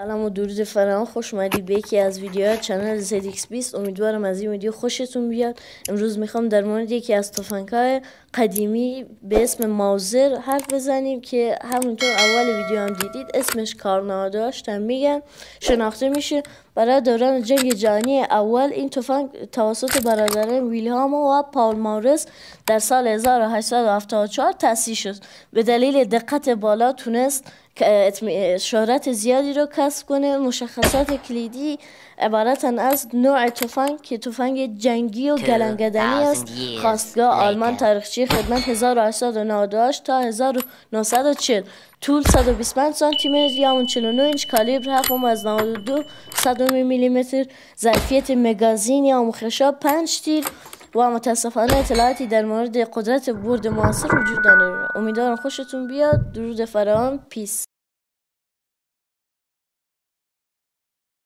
سلام و درود فراوان، خوش اومدید به یکی از ویدیوهای کانال ZX20. امیدوارم از این ویدیو خوشتون بیاد. امروز میخوام در مورد یکی از تفنگ‌های قدیمی به اسم ماوزر حرف بزنیم که همونطور اول ویدیو هم دیدید اسمش کارنا داشت هم میگن شناخته میشه. برای دوران جنگ جهانی اول این تفنگ توسط برادران ویلهام و پاول ماورس در سال 1874 تأسیس شد. به دلیل دقت بالا تونست شهرت زیادی رو کسب کنه. مشخصات کلیدی عبارتن از نوع تفنگ که تفنگ جنگی و گلنگدنی است. خاستگاه آلمان. تاریخچه خدمت 1898 تا 1940. طول 125 سانتی متر یا 49 اینچ. کالیبر 7.92 میلیمتر. ظرفیت مگازین یا مخشاب 5 تیر. و متاسفانه اطلاعاتی در مورد قدرت برد معاصر وجود نداره. امیدوارم خوشتون بیاد. درود فراوان. پیس.